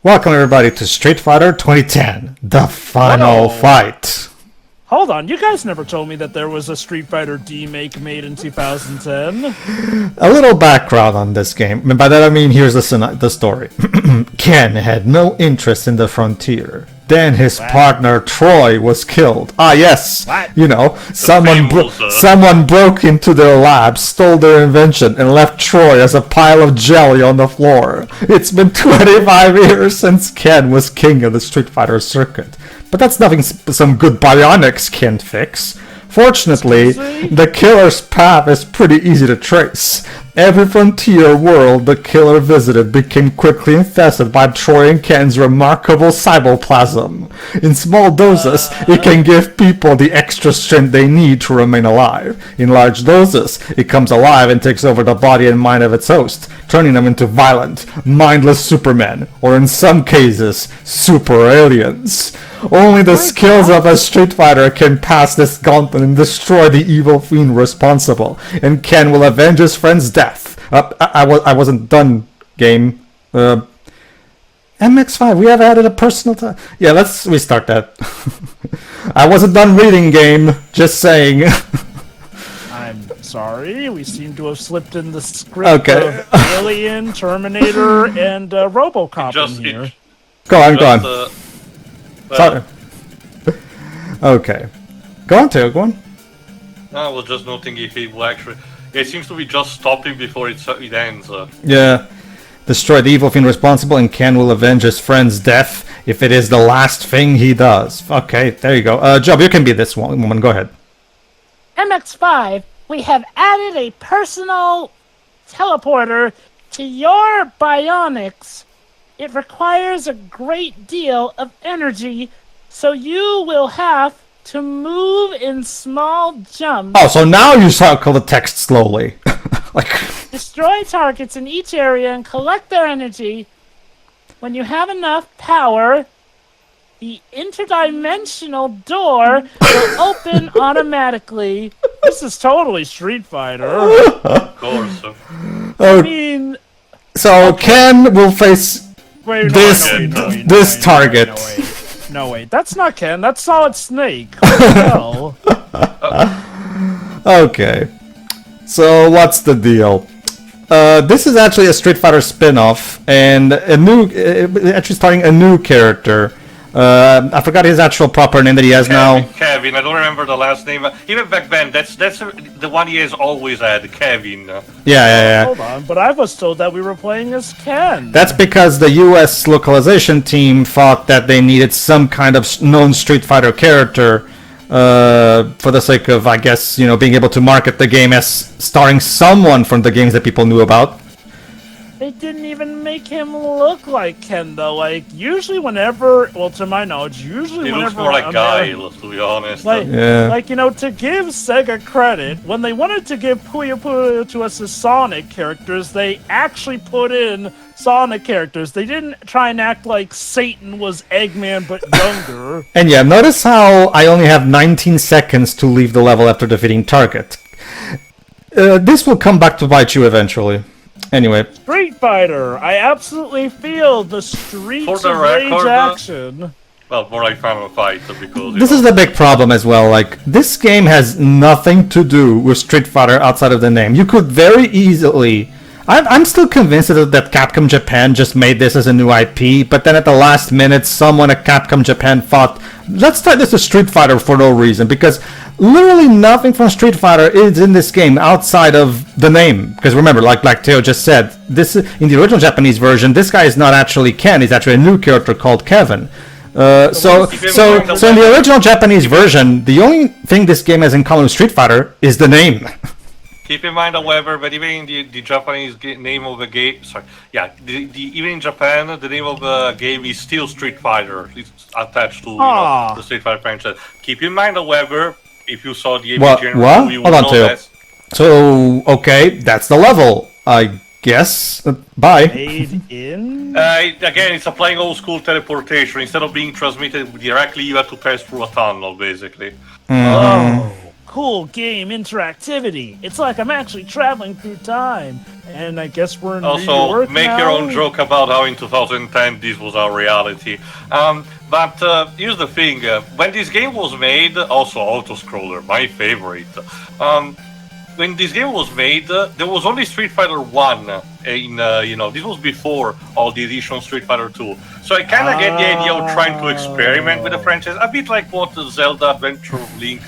Welcome everybody to Street Fighter 2010, the final fight. Hold on, you guys never told me that there was a Street Fighter D-Make made in 2010. A little background on this game, and by that I mean here's the story. Ken had no interest in the frontier. Then his partner Troy was killed. Ah yes, you know, someone broke into their lab, stole their invention, and left Troy as a pile of jelly on the floor. It's been 25 years since Ken was king of the Street Fighter circuit. But that's nothing some good bionics can't fix. Fortunately, the killer's path is pretty easy to trace. Every frontier world the killer visited became quickly infested by Troy and Ken's remarkable cyboplasm. In small doses, it can give people the extra strength they need to remain alive. In large doses, it comes alive and takes over the body and mind of its host, turning them into violent, mindless supermen, or in some cases, super aliens. Only the skills of a Street Fighter can pass this gauntlet and destroy the evil fiend responsible, and Ken will avenge his friend's death. I wasn't done, game. MX5, we have added a personal time. Yeah, let's restart that. I wasn't done reading, game. Just saying. I'm sorry, we seem to have slipped in the script of Alien, Terminator, and RoboCop in here. Go on. Sorry. Okay. Go on. I was just noting if it will actually... It seems to be just stopping before it ends. Yeah. Destroy the evil fiend responsible and Ken will avenge his friend's death if it is the last thing he does. Okay, there you go. Job, you can be this woman. Go ahead. MX5, we have added a personal teleporter to your bionics. It requires a great deal of energy, so you will have to move in small jumps. Oh, so now you circle the text slowly. Destroy targets in each area and collect their energy. When you have enough power, the interdimensional door will open automatically. This is totally Street Fighter. Of course. I mean... So Ken will face... this target. No, wait. That's not Ken. That's Solid Snake. What the hell? Okay. So what's the deal? This is actually a Street Fighter spin-off, and actually starting a new character. I forgot his actual proper name that he has now. Kevin, I don't remember the last name. Even back then, that's the one he has always had, Kevin. Yeah. Hold on, but I was told that we were playing as Ken. That's because the US localization team thought that they needed some kind of known Street Fighter character for the sake of, I guess, being able to market the game as starring someone from the games that people knew about. They didn't even make him look like Ken, though. Like, usually whenever, well, to my knowledge, He looks more like Guile, to be honest. To give Sega credit, when they wanted to give Puyo Puyo to us as Sonic characters, they actually put in Sonic characters. They didn't try and act like Satan was Eggman, but younger. And yeah, notice how I only have 19 seconds to leave the level after defeating target. This will come back to bite you eventually. Anyway. Street Fighter! I absolutely feel the streets of rage action. Well, more like Final Fight, because... This is the big problem as well, like, this game has nothing to do with Street Fighter outside of the name. You could very easily... I'm still convinced that Capcom Japan just made this as a new IP, but then at the last minute, someone at Capcom Japan thought, let's try this as Street Fighter for no reason, because literally nothing from Street Fighter is in this game outside of the name. Because remember, like Black Teo just said, this in the original Japanese version, this guy is not actually Ken, he's actually a new character called Kevin. So in the original Japanese version, the only thing this game has in common with Street Fighter is the name. Keep in mind, however, that even in the Japanese name of the game, even in Japan, the name of the game is still Street Fighter. It's attached to the Street Fighter franchise. Keep in mind, however, if you saw the What? you would know that. So, okay, that's the level, I guess. Bye. Made in? Again, it's applying old school teleportation. Instead of being transmitted directly, you have to pass through a tunnel, basically. Oh. cool game interactivity. It's like I'm actually traveling through time. And I guess we're in New Also, York make now. your own joke about how in 2010 this was our reality. But here's the thing: when this game was made, also auto-scroller, my favorite. When this game was made, there was only Street Fighter 1 in, this was before all the additional Street Fighter 2. So I kind of get the idea of trying to experiment with the franchise, a bit like what Zelda Adventure of Link,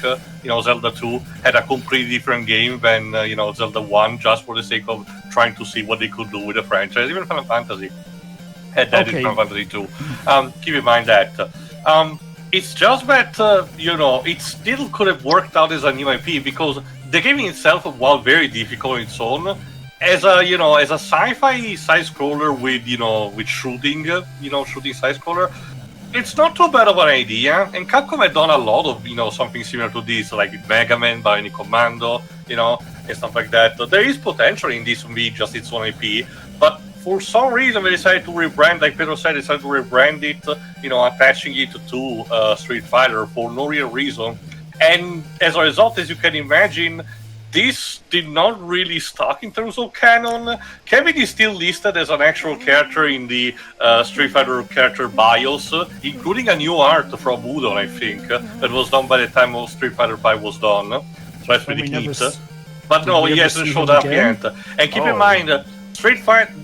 Zelda 2 had a completely different game than, Zelda 1, just for the sake of trying to see what they could do with the franchise. Even Final Fantasy had that in Final Fantasy 2. Keep in mind that. It's just that, it still could have worked out as a new IP, because the game itself, while very difficult on its own, as a sci-fi side-scroller with shooting, shooting side-scroller, it's not too bad of an idea. And Capcom had done a lot of, something similar to this, like Mega Man, Bionic Commando, and stuff like that. There is potential in this to be just its own IP, but for some reason they decided to rebrand, like Pedro said, they decided to rebrand it, attaching it to Street Fighter for no real reason. And as a result, as you can imagine, this did not really stuck in terms of canon. Kevin is still listed as an actual character in the Street Fighter character BIOS, including a new art from Udon, I think, that was done by the time of Street Fighter V was done. So that's pretty neat. But no, he hasn't showed up yet. And keep in mind,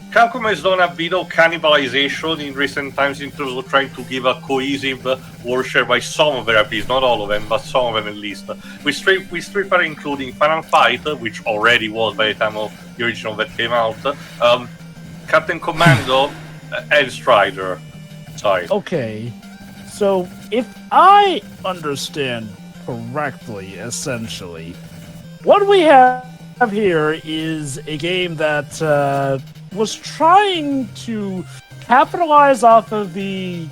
Capcom has done a bit of cannibalization in recent times in terms of trying to give a cohesive world share by some of their IPs, not all of them, but some of them at least. With Street Fighter including Final Fight, which already was by the time of the original that came out, Captain Commando, and Strider. Sorry. Okay, so if I understand correctly, essentially, what we have here is a game that was trying to capitalize off of the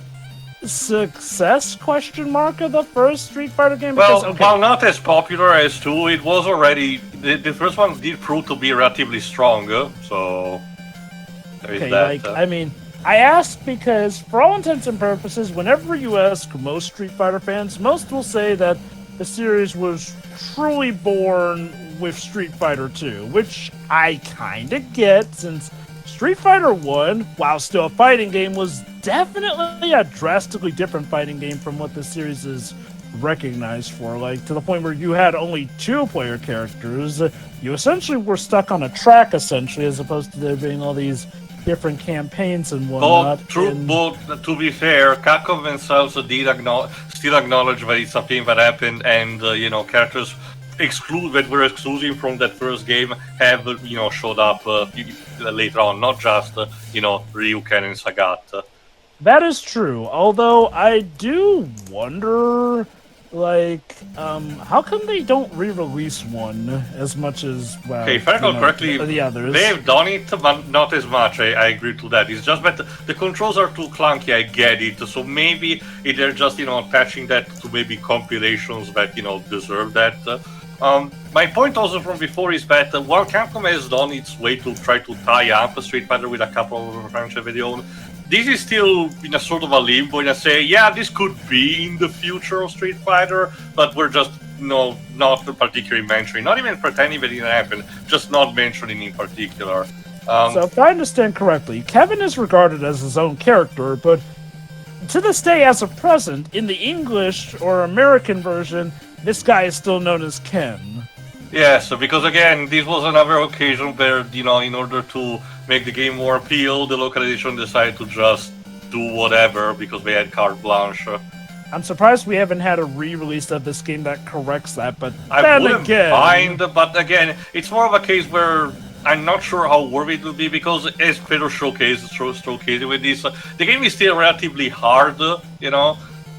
success of the first Street Fighter game. While not as popular as 2, it was already the first one did prove to be relatively strong. So there is that. I ask because, for all intents and purposes, whenever you ask most Street Fighter fans, most will say that the series was truly born with Street Fighter 2, which I kinda get, since Street Fighter 1, while still a fighting game, was definitely a drastically different fighting game from what the series is recognized for. Like, to the point where you had only 2-player characters, you essentially were stuck on a track, essentially, as opposed to there being all these different campaigns and whatnot. But to be fair, Capcom themselves still acknowledge that it's a thing that happened, and characters that were exclusive from that first game have showed up later on, not just Ryuken and Sagat. That is true. Although I do wonder, how come they don't re-release one as much as if I recall correctly, the others? They've done it, but not as much. I agree to that. It's just that the controls are too clunky. I get it. So maybe they're just attaching that to maybe compilations that deserve that. My point also from before is that while Capcom has done its way to try to tie up Street Fighter with a couple of franchise of their own, this is still in a sort of a limbo, and I say, yeah, this could be in the future of Street Fighter, but we're just not particularly mentioning, not even pretending that it didn't happen, just not mentioning in particular. So if I understand correctly, Kevin is regarded as his own character, but to this day, as of present, in the English or American version, this guy is still known as Ken. Yes, because again, this was another occasion where, in order to make the game more appeal, the localization decided to just do whatever because they had carte blanche. I'm surprised we haven't had a re-release of this game that corrects that, but I wouldn't mind, but again, it's more of a case where I'm not sure how worth it will be, because as Pedro showcased with this, the game is still relatively hard,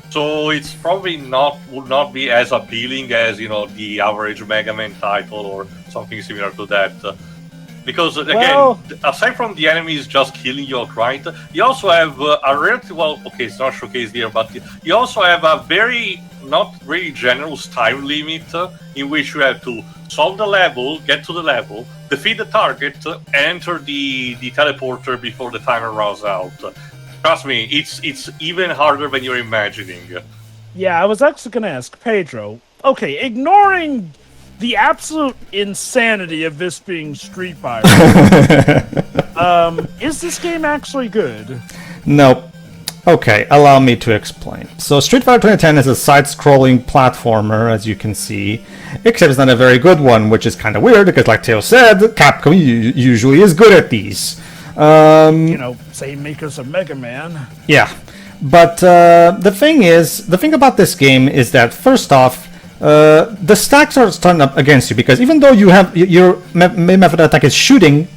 so it's probably would not be as appealing as the average Mega Man title or something similar to that. Because again, aside from the enemies just killing you outright, you also have a relatively it's not showcased here, but you also have a very not really generous time limit in which you have to solve the level, get to the level, defeat the target, enter the teleporter before the timer runs out. Trust me, it's even harder than you're imagining. Yeah, I was actually going to ask Pedro, okay, ignoring the absolute insanity of this being Street Fighter, is this game actually good? Nope. Okay, allow me to explain. So Street Fighter 2010 is a side-scrolling platformer, as you can see, except it's not a very good one, which is kind of weird, because like Teo said, Capcom usually is good at these. You know, same makers of Mega Man. Yeah, but the thing about this game is that, first off, the stacks are turned up against you, because even though you have your main method of attack is shooting,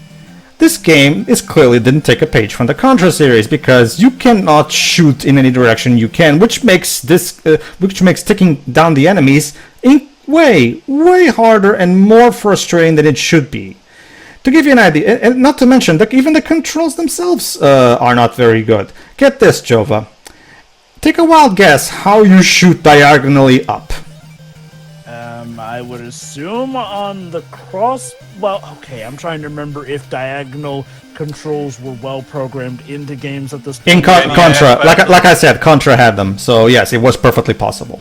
this game is clearly didn't take a page from the Contra series, because you cannot shoot in any direction you can, which makes taking down the enemies way harder and more frustrating than it should be. To give you an idea, and not to mention that even the controls themselves are not very good. Get this, Jova. Take a wild guess how you shoot diagonally up. I would assume on the cross. Well, okay, I'm trying to remember if diagonal controls were well programmed into games at this point. In Contra, like I said, Contra had them, so yes, it was perfectly possible.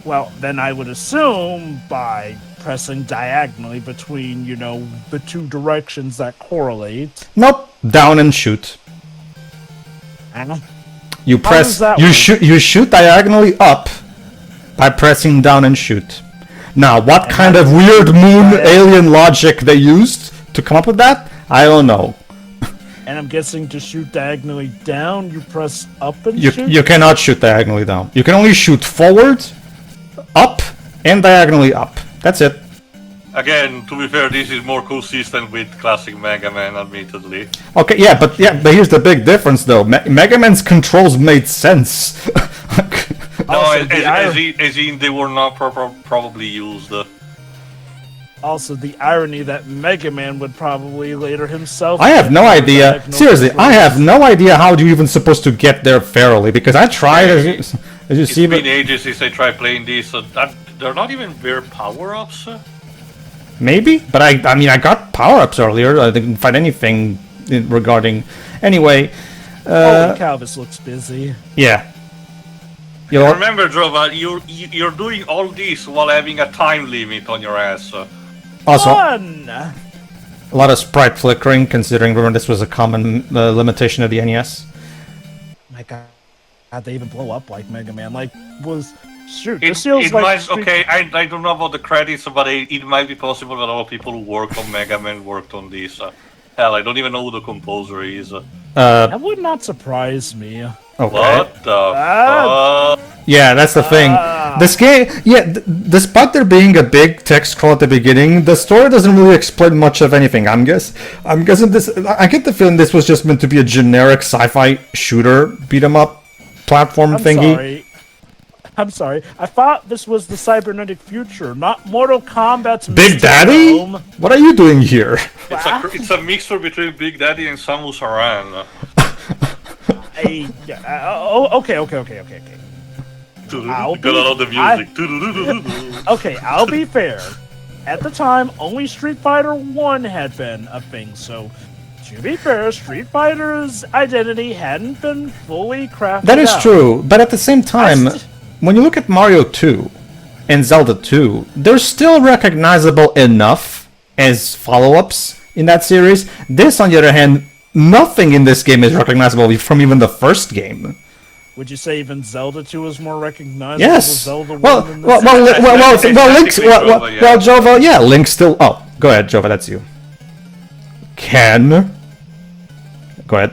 Well, then I would assume by pressing diagonally between, you know, the two directions that correlate. Nope, down and shoot. You press, you shoot diagonally up by pressing down and shoot. Now, what kind of weird moon alien logic they used to come up with that, I don't know. And I'm guessing to shoot diagonally down, you press up and shoot? You cannot shoot diagonally down. You can only shoot forward, up, and diagonally up. That's it. Again, to be fair, this is more consistent with classic Mega Man, admittedly. Okay, but here's the big difference, though. Mega Man's controls made sense. No, as in they were not probably used. Also, the irony that Mega Man would probably later himself... I have no idea. Seriously, I have no idea how you're even supposed to get there fairly, because I tried, as you see... It's been ages since I tried playing this, they're not even bare power-ups. Maybe? But I mean, I got power-ups earlier, I didn't find anything regarding... Anyway... Holy cow, this looks busy. Yeah. Remember, Jova, you're doing all this while having a time limit on your ass. Also, Fun! a lot of sprite flickering, considering remember this was a common limitation of the NES. My god, they even blow up like Mega Man. Like, shoot, It this feels like... might, okay, I don't know about the credits, but it might be possible that a lot of people who worked on Mega Man worked on this. Hell, I don't even know who the composer is. That would not surprise me. Okay. What the fuck? Yeah, that's the thing. This game, despite there being a big text scroll at the beginning, the story doesn't really explain much of anything. I'm guessing this. I get the feeling this was just meant to be a generic sci-fi shooter beat 'em up platform thingy. I'm sorry. I thought this was the cybernetic future, not Mortal Kombat's Big Daddy? What are you doing here? It's a mixture between Big Daddy and Samus Aran. Okay. Got all the music. Okay, I'll be fair. At the time, only Street Fighter 1 had been a thing, so to be fair, Street Fighter's identity hadn't been fully crafted. That is out. true, but at the same time, when you look at Mario 2 and Zelda 2, they're still recognizable enough as follow-ups in that series. This, on the other hand, nothing in this game is recognizable from even the first game. Would you say even Zelda 2 is more recognizable? Yes. Than Zelda 1 Well, than Link's. Jova. Yeah, Link's still. Oh, go ahead, Jova. That's you. Ken. Go ahead.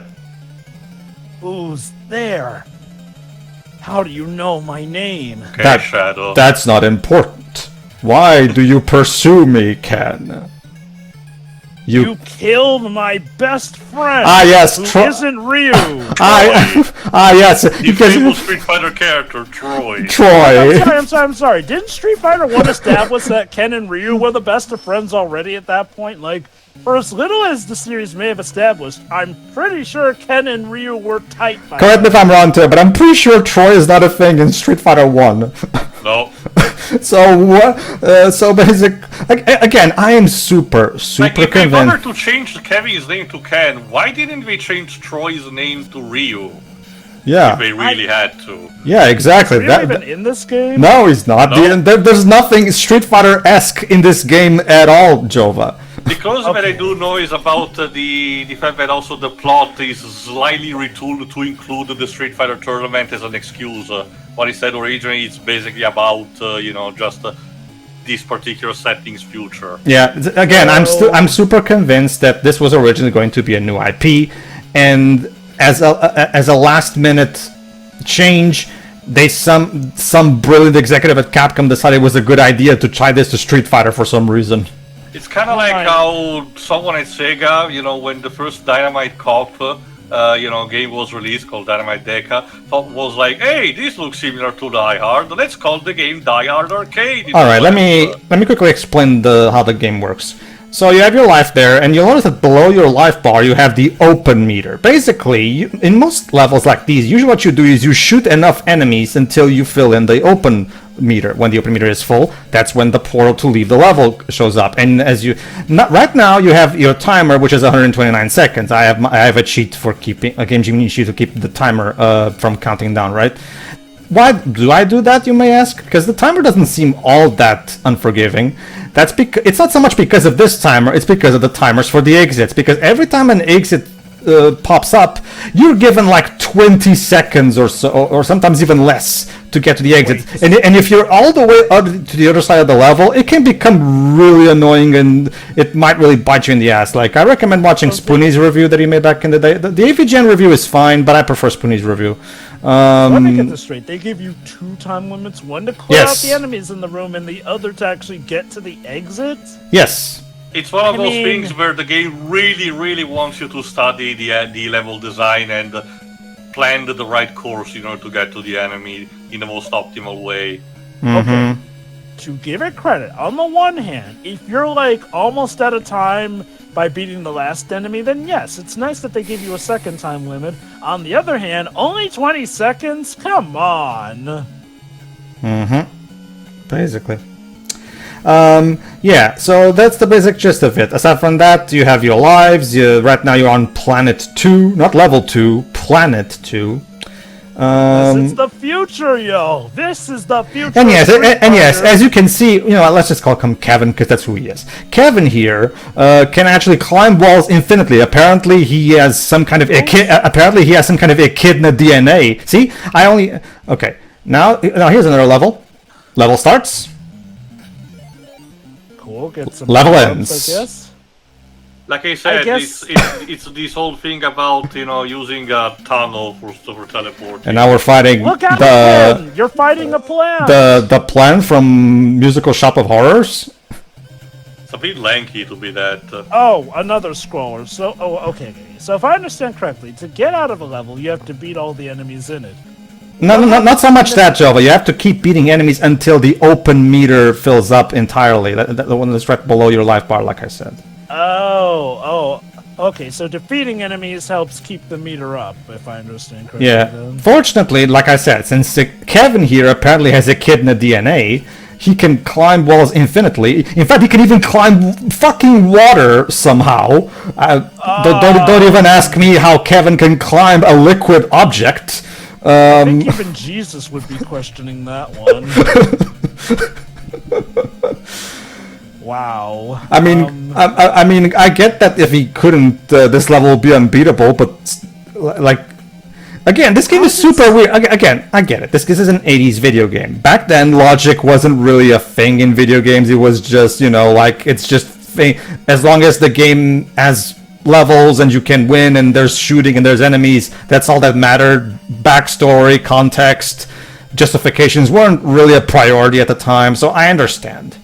Who's there? How do you know my name? Okay, Shadow. That's not important. Why do you pursue me, Ken? You killed my best friend. Yes, who isn't Ryu. Yes. The famous Street Fighter character, Troy. I'm sorry. Didn't Street Fighter 1 establish that Ken and Ryu were the best of friends already at that point? Like, for as little as the series may have established, I'm pretty sure Ken and Ryu were tight. Correct me if I'm wrong, too, but I'm pretty sure Troy is not a thing in Street Fighter 1. No. So what? So basic. Again, I am super If they convinced. wanted to change Kevin's name to Ken, why didn't they change Troy's name to Ryu? Yeah. If they really had to. Yeah, exactly. Is he even in this game? No, he's not. No. There's nothing Street Fighter-esque in this game at all, Jova. Because what I do know is about the fact that also the plot is slightly retooled to include the Street Fighter tournament as an excuse. What he said originally, it's basically about just this particular setting's future. Yeah, again, I'm super convinced that this was originally going to be a new IP, and as a last minute change, some brilliant executive at Capcom decided it was a good idea to try this to Street Fighter for some reason. It's kind of like how someone at Sega, when the first Dynamite Cop, game was released called Dynamite Deca, was like, hey, this looks similar to Die Hard. Let's call the game Die Hard Arcade. All right, let me quickly explain how the game works. So you have your life there, and you'll notice that below your life bar you have the open meter. Basically, in most levels like these, usually what you do is you shoot enough enemies until you fill in the open meter. When the open meter is full, that's when the portal to leave the level shows up. And right now you have your timer, which is 129 seconds. I have a cheat for keeping a game genie cheat to keep the timer from counting down. Right? Why do I do that, you may ask? Because the timer doesn't seem all that unforgiving. That's because it's not so much because of this timer, it's because of the timers for the exits. Because every time an exit pops up, you're given like 20 seconds or so, or sometimes even less, to get to the exit. And if you're all the way to the other side of the level, it can become really annoying, and it might really bite you in the ass. Like, I recommend watching Spoonie's review that he made back in the day. The AVGen review is fine, but I prefer Spoonie's review. Let me get this straight. They give you 2 time limits, one to clear out the enemies in the room and the other to actually get to the exit? Yes. It's one of those things where the game really, really wants you to study the level design and plan the right course in order to get to the enemy in the most optimal way. Okay. To give it credit, on the one hand, if you're like almost out of time by beating the last enemy, then yes, it's nice that they give you a second time limit. On the other hand, only 20 seconds? Come on. Basically. Yeah, so that's the basic gist of it. Aside from that, you have your lives. Right now you're on Planet 2, not Level 2, Planet 2. This is the future, yo! This is the future! And yes, as you can see, let's just call him Kevin, because that's who he is. Kevin here can actually climb walls infinitely. Apparently he has some kind of echidna DNA. See? Okay. Now here's another level. Level starts. Cool, get some level ends. ends. I guess. Like I said, it's this whole thing about using a tunnel for teleporting. And now we're fighting Look out! You're fighting a plan. The plan from Musical Shop of Horrors. It's a bit lanky to be that. Oh, another scroller. So, okay. So if I understand correctly, to get out of a level, you have to beat all the enemies in it. No, not so much that, Jova. You have to keep beating enemies until the open meter fills up entirely. The one that's right below your life bar, like I said. Oh, okay. So defeating enemies helps keep the meter up, if I understand correctly. Yeah. Then. Fortunately, like I said, since Kevin here apparently has echidna DNA, he can climb walls infinitely. In fact, he can even climb fucking water somehow. Don't even ask me how Kevin can climb a liquid object. I think even Jesus would be questioning that one. Wow. I mean, I get that if he couldn't, this level would be unbeatable. But like, again, this game is super weird. Again, I get it. This is an '80s video game. Back then, logic wasn't really a thing in video games. It was just, it's just as long as the game has levels and you can win and there's shooting and there's enemies, that's all that mattered. Backstory, context, justifications weren't really a priority at the time, so I understand.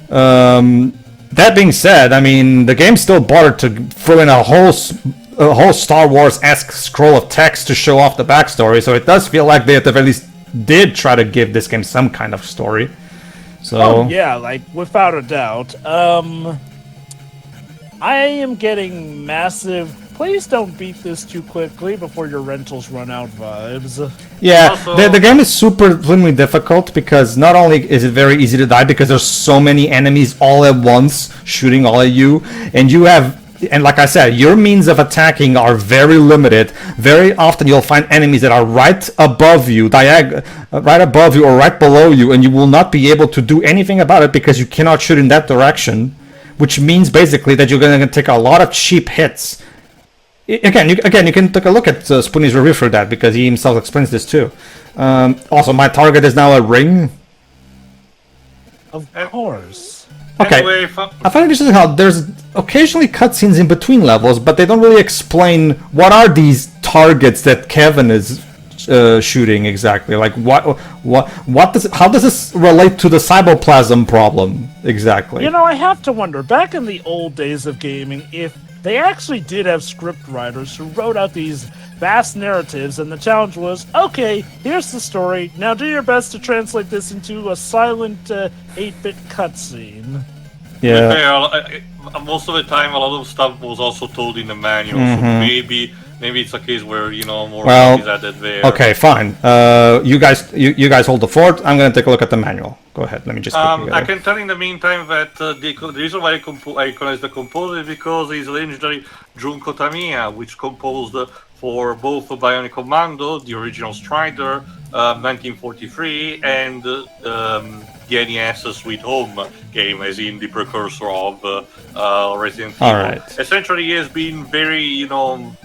That being said, I mean, the game still bothered to throw in a whole Star Wars-esque scroll of text to show off the backstory, so it does feel like they at the very least did try to give this game some kind of story. So yeah, like without a doubt. I am getting massive please don't beat this too quickly before your rentals run out vibes. Yeah, Also, the game is supremely difficult because not only is it very easy to die because there's so many enemies all at once shooting all at you, and you have and like I said, your means of attacking are very limited. Very often you'll find enemies that are right above you, right above you or right below you, and you will not be able to do anything about it because you cannot shoot in that direction, which means basically that you're going to take a lot of cheap hits. Again, you can take a look at Spoonie's review for that because he himself explains this too. Also, my target is now a ring. Of course. Okay, Anyway, I find it interesting how there's occasionally cutscenes in between levels, but they don't really explain what are these targets that Kevin is shooting exactly. Like how does this relate to the cyberplasm problem exactly? You know, I have to wonder, back in the old days of gaming, if they actually did have script writers who wrote out these vast narratives, and the challenge was, okay, here's the story, now do your best to translate this into a silent 8-bit cutscene. Yeah. Most of the time, a lot of stuff was also told in the manual, so maybe it's a case where more is added there. Okay, fine. You guys hold the fort. I'm gonna take a look at the manual. Go ahead. Let me just. I can tell in the meantime that the reason why I recognize the composer is because he's legendary Junko Tamiya, which composed for both Bionic Commando, the original Strider, 1943, and the NES Sweet Home game, as in the precursor of Resident Evil. Alright. Essentially, he has been very, one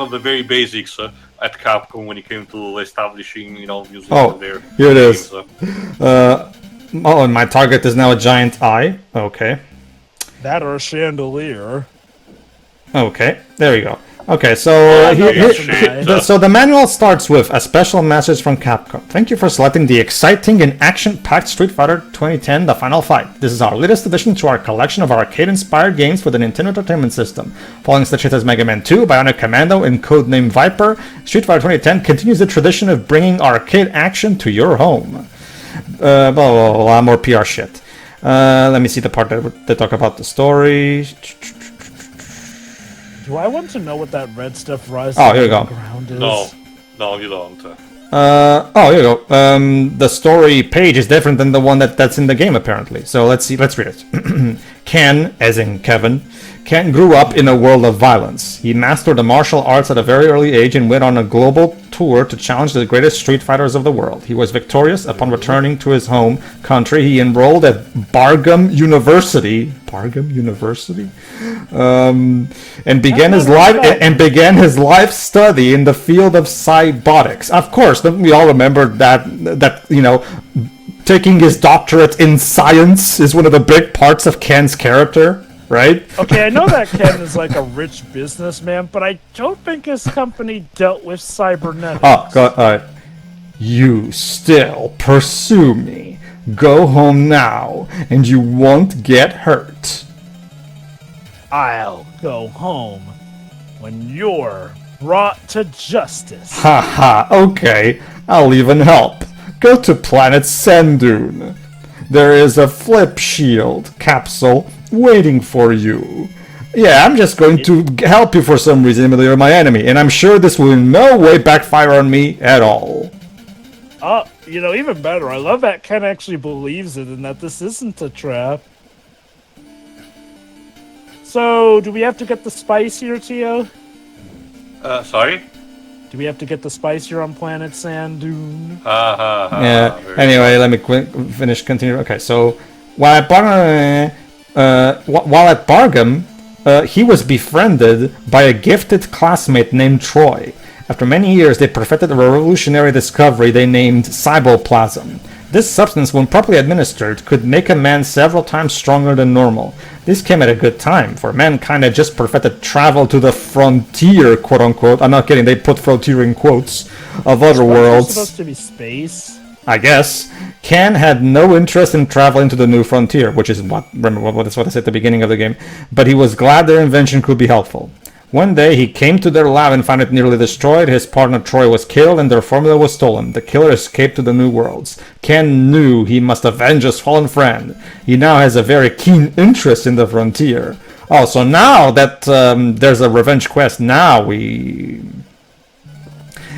of the very basics at Capcom when it came to establishing, music for their here it is. games. And my target is now a giant eye. Okay. That or a chandelier. Okay, there we go. Okay, so so the manual starts with a special message from Capcom. Thank you for selecting the exciting and action-packed Street Fighter 2010 The Final Fight. This is our latest addition to our collection of arcade-inspired games for the Nintendo Entertainment System. Following such hits as Mega Man 2, Bionic Commando, and Codename Viper, Street Fighter 2010 continues the tradition of bringing arcade action to your home. Blah, blah, blah, more PR shit. Let me see the part that they talk about the story. Do I want to know what that red stuff rising Oh, here we on go. the ground is? No, you don't. Here you go. The story page is different than the one that's in the game, apparently. So let's read it. Ken, as in Kevin, Ken grew up in a world of violence. He mastered the martial arts at a very early age and went on a global tour to challenge the greatest street fighters of the world. He was victorious. Upon returning to his home country, he enrolled at Bargum University. And began his life study in the field of cybotics. Of course, we all remember that taking his doctorate in science is one of the big parts of Ken's character, right? Okay, I know that Ken is like a rich businessman, but I don't think his company dealt with cybernetics. All right. You still pursue me. Go home now, and you won't get hurt. I'll go home when you're brought to justice. Haha, okay. I'll even help. Go to planet Sandune. There is a flip shield capsule waiting for you. Yeah, I'm just going to help you for some reason, even though you're my enemy, and I'm sure this will in no way backfire on me at all. Even better, I love that Ken actually believes it and that this isn't a trap. So, do we have to get the spice here, Tio? Sorry? Do we have to get the spice here on planet Sandune? Yeah, anyway, let me continue. Okay, so while at Bargum, he was befriended by a gifted classmate named Troy. After many years, they perfected a revolutionary discovery they named cyboplasm. This substance, when properly administered, could make a man several times stronger than normal. This came at a good time, for mankind had just perfected travel to the frontier, quote-unquote. I'm not kidding, they put frontier in quotes, of other worlds. It's supposed to be space. I guess. Ken had no interest in traveling to the new frontier, which is that's what I said at the beginning of the game, but he was glad their invention could be helpful. One day, he came to their lab and found it nearly destroyed. His partner Troy was killed and their formula was stolen. The killer escaped to the new worlds. Ken knew he must avenge his fallen friend. He now has a very keen interest in the frontier. Oh, so now that there's a revenge quest, now we...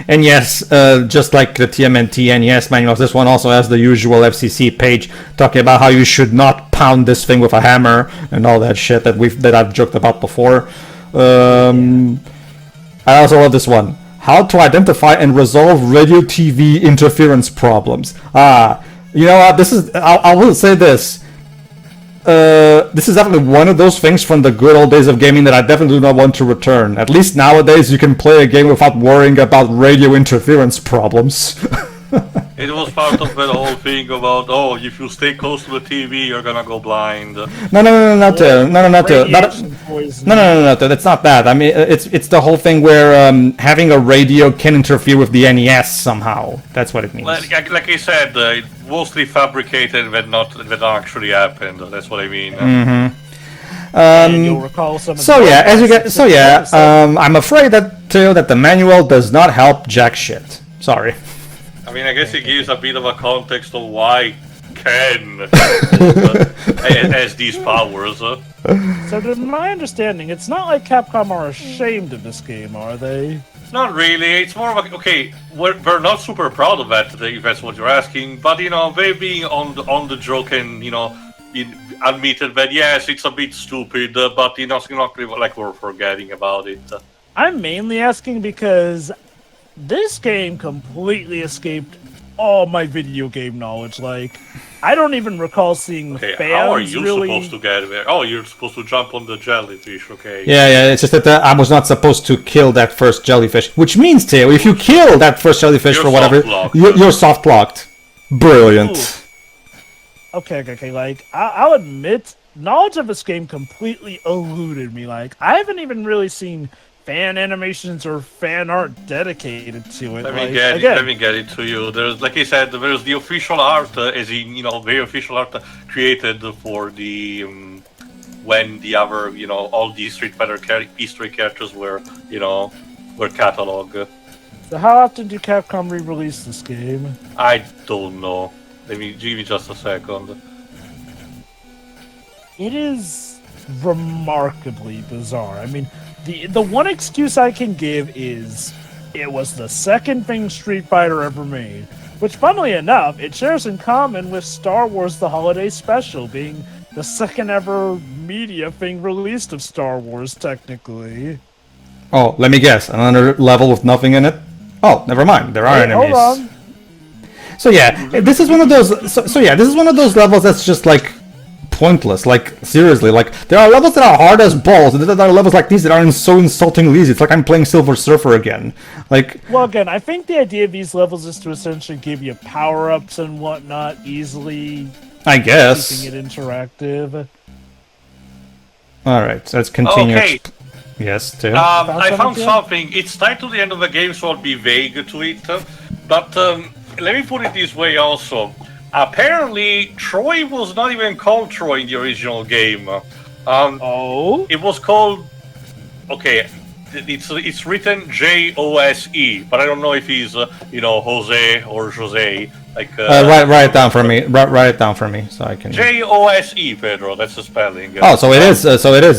And yes, just like the TMNT NES manuals, this one also has the usual FCC page talking about how you should not pound this thing with a hammer and all that shit that I've joked about before. I also love this one. How to identify and resolve radio TV interference problems. You know what? I will say this. This is definitely one of those things from the good old days of gaming that I definitely do not want to return. At least nowadays you can play a game without worrying about radio interference problems. It was part of that whole thing about, if you stay close to the TV, you're gonna go blind. No, not that's not that. I mean, it's the whole thing where having a radio can interfere with the NES somehow. That's what it means. Like I said, mostly fabricated, but not actually happened. That's what I mean. Mm-hmm. And you'll recall some of I'm afraid that the manual does not help jack shit. Sorry. I mean, I guess it gives a bit of a context of why Ken has these powers. So, to my understanding, it's not like Capcom are ashamed of this game, are they? Not really. It's more of we're not super proud of that, if that's what you're asking. But they being on the joke and admitted that yes, it's a bit stupid, but it's not really like we're forgetting about it. I'm mainly asking because this game completely escaped all my video game knowledge. Like, I don't even recall seeing fans how are you really... supposed to get there? Oh, you're supposed to jump on the jellyfish, okay. Yeah, it's just that I was not supposed to kill that first jellyfish. Which means, Theo, if you kill that first jellyfish You're for whatever, you're soft-locked. Brilliant. Ooh. Okay, like, I'll admit, knowledge of this game completely eluded me. Like, I haven't even really seen fan animations or fan art dedicated to it. Let me get it to you. There's, like I said, there's the official art, very official art created for the when the other, all these Street Fighter history characters were cataloged. So how often do Capcom re-release this game? I don't know. Let me give me just a second. It is remarkably bizarre. I mean, the one excuse I can give is it was the second thing Street Fighter ever made, which, funnily enough, it shares in common with Star Wars The Holiday Special being the second ever media thing released of Star Wars, technically. Oh, let me guess. Another level with nothing in it? Oh, never mind. There are enemies. Hold on. So yeah, this is one of those. This is one of those levels that's just like pointless. Like, seriously, like there are levels that are hard as balls, and there are levels like these that are so insultingly easy. It's like I'm playing Silver Surfer again. Like, well, again, I think the idea of these levels is to essentially give you power-ups and whatnot easily. I guess keeping it interactive. All right, so let's continue. Okay. Yes, Tim. I found something. It's tied to the end of the game, so I'll be vague to it. But let me put it this way also. Apparently, Troy was not even called Troy in the original game. It was called... Okay, it's written J-O-S-E, but I don't know if he's, Jose or Jose. Like, write it down for me. Write it down for me, so I can... J-O-S-E, Pedro, that's the spelling. Oh, so it is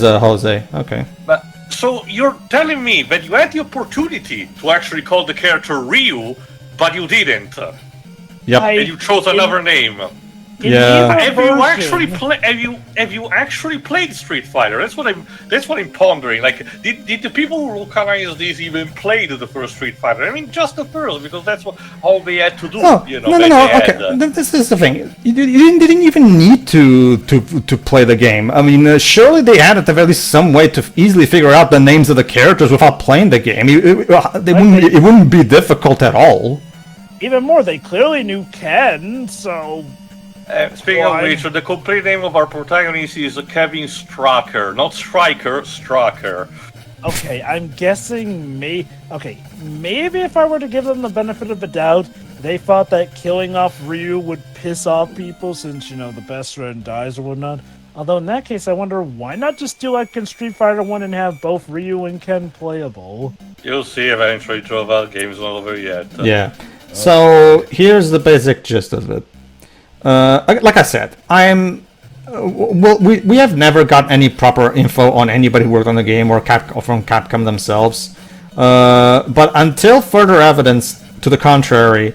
Jose. Okay. But, so you're telling me that you had the opportunity to actually call the character Ryu, but you didn't. Yep. And you chose another name. Yeah. Have you actually played Street Fighter? That's what I'm pondering. Like, did the people who localized this even play the first Street Fighter? I mean, just the first, because that's all they had to do. No. Okay, this is the thing. You didn't even need to play the game. I mean, surely they had at the very least some way to easily figure out the names of the characters without playing the game. It wouldn't be difficult at all. Even more, they clearly knew Ken, so... Speaking of which, the complete name of our protagonist is Kevin Straker. Not Striker, Straker. Okay, I'm guessing maybe if I were to give them the benefit of the doubt, they thought that killing off Ryu would piss off people since, the best friend dies or whatnot. Although in that case, I wonder why not just do like in Street Fighter 1 and have both Ryu and Ken playable? You'll see eventually, Joe. That game's not over yet. Yeah. So here's the basic gist of it. Like I said, we have never got any proper info on anybody who worked on the game or from Capcom themselves. But until further evidence to the contrary,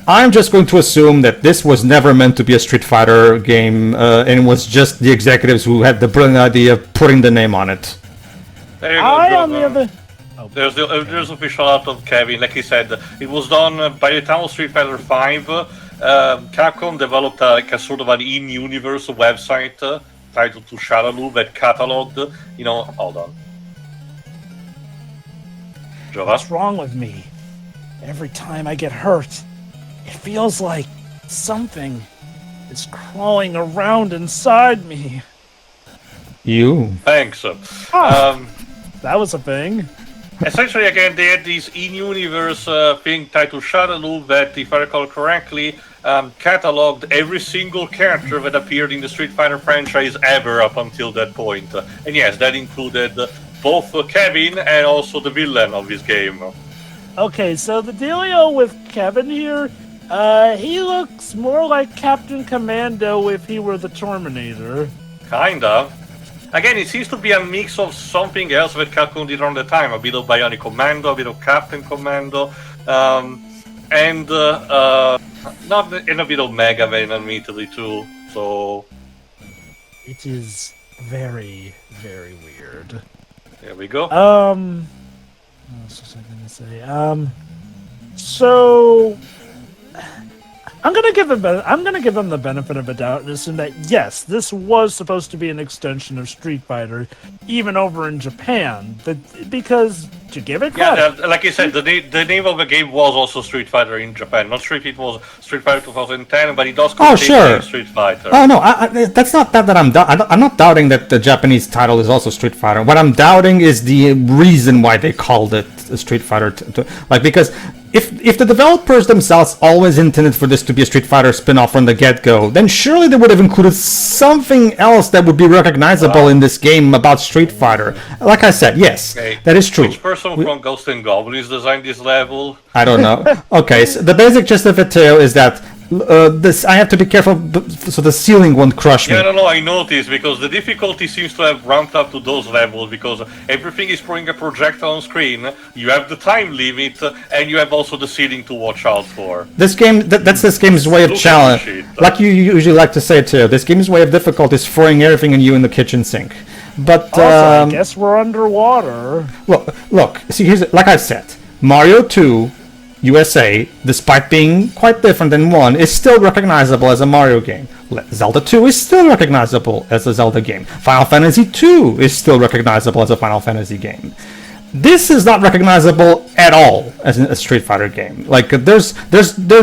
I'm just going to assume that this was never meant to be a Street Fighter game, and was just the executives who had the brilliant idea of putting the name on it. There you I, go, on the other... There's official art of Kevin. Like he said, it was done by the time of Street Fighter V. Capcom developed like a sort of an in-universe website titled to Shadaloo that cataloged, hold on. Jova? What's wrong with me? Every time I get hurt, it feels like something is crawling around inside me. You. Thanks. That was a thing. Essentially, again, they had this in-universe thing titled Shadaloo that, if I recall correctly, cataloged every single character that appeared in the Street Fighter franchise ever up until that point. And yes, that included both Kevin and also the villain of this game. Okay, so the dealio with Kevin here, he looks more like Captain Commando if he were the Terminator. Kinda. Again, it seems to be a mix of something else that Capcom did around the time. A bit of Bionic Commando, a bit of Captain Commando, and a bit of Mega Man, admittedly, too. So... It is very, very weird. There we go. What was I gonna say? So... I'm gonna give them the benefit of a doubt and assume that yes, this was supposed to be an extension of Street Fighter, even over in Japan. Because to give it credit, yeah, like I said, the name of the game was also Street Fighter in Japan. Not sure if it was Street Fighter 2010, but it does contain Street Fighter. Oh no, that's not that I'm not doubting that the Japanese title is also Street Fighter. What I'm doubting is the reason why they called it Street Fighter, because if the developers themselves always intended for this to be a Street Fighter spin-off from the get-go, then surely they would have included something else that would be recognizable in this game about Street Fighter. Like I said, yes, that is true. Which person from Ghost and Goblins designed this level? I don't know. Okay, so the basic gist of it too is that I have to be careful so the ceiling won't crush me. Yeah, no, I noticed because the difficulty seems to have ramped up to those levels because everything is throwing a projectile on screen, you have the time limit, and you have also the ceiling to watch out for. This game, that's this game's way of challenge. Like you usually like to say too, this game's way of difficulty is throwing everything in you in the kitchen sink. But also, I guess we're underwater. Look, see, here's like I said, Mario 2 USA, despite being quite different than 1, is still recognizable as a Mario game. Zelda 2 is still recognizable as a Zelda game. Final Fantasy 2 is still recognizable as a Final Fantasy game. This is not recognizable at all as a Street Fighter game. Like there's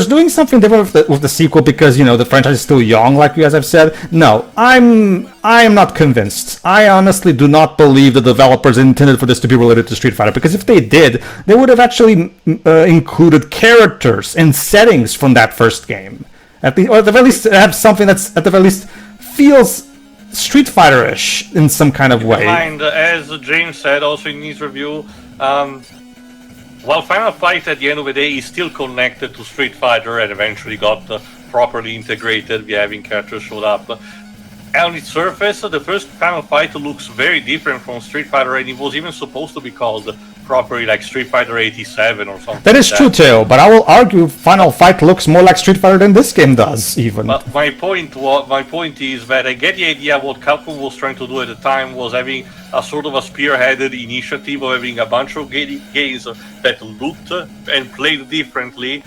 doing something different with the sequel because the franchise is still young, like you guys have said. No, I am not convinced. I honestly do not believe the developers intended for this to be related to Street Fighter, because if they did, they would have actually included characters and settings from that first game. Or at the very least have something that's at the very least feels Street Fighter-ish in some kind of way. And as James said also in his review, while Final Fight at the end of the day is still connected to Street Fighter and eventually got properly integrated via having characters showed up, on its surface, the first Final Fight looks very different from Street Fighter, and it was even supposed to be called properly like Street Fighter 87 or something. That is true too, but I will argue Final Fight looks more like Street Fighter than this game does, even. But my point is that I get the idea what Capcom was trying to do at the time was having a sort of a spearheaded initiative of having a bunch of games that looked and played differently,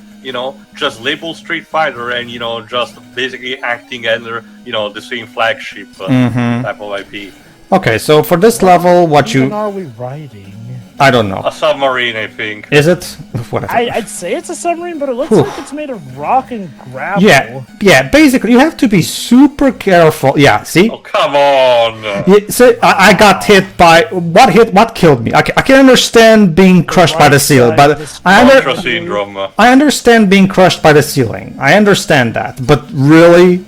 just labeled Street Fighter and, just basically acting under, the same flagship type of IP. Okay, so for this level, what are we riding? I don't know. A submarine, I think. Is it? Whatever. I'd say it's a submarine, but it looks like it's made of rock and gravel. Yeah. Basically, you have to be super careful. Yeah, see? Oh, come on! Yeah, so I got hit by... What killed me? I can understand being crushed by the ceiling, but I understand being crushed by the ceiling. I understand that, but really?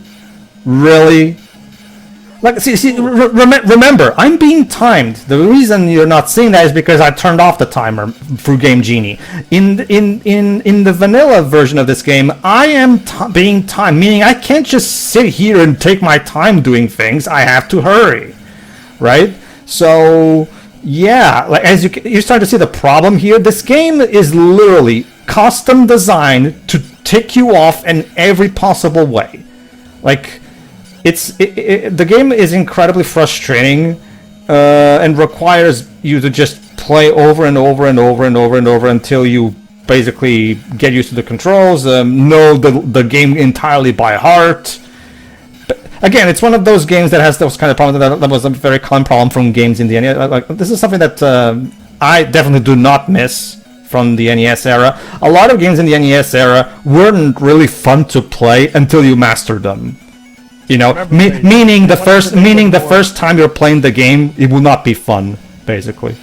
Like, remember, I'm being timed. The reason you're not seeing that is because I turned off the timer through Game Genie. In the vanilla version of this game, I am being timed, meaning I can't just sit here and take my time doing things. I have to hurry, right? So, yeah, like as you start to see the problem here. This game is literally custom designed to tick you off in every possible way. Like, the game is incredibly frustrating and requires you to just play over and over and over and over and over until you basically get used to the controls, know the game entirely by heart. But again, it's one of those games that has those kind of problems. That was a very common problem from games in the NES. Like, this is something that I definitely do not miss from the NES era. A lot of games in the NES era weren't really fun to play until you mastered them. You know, meaning the first time you're playing the game, it will not be fun, basically.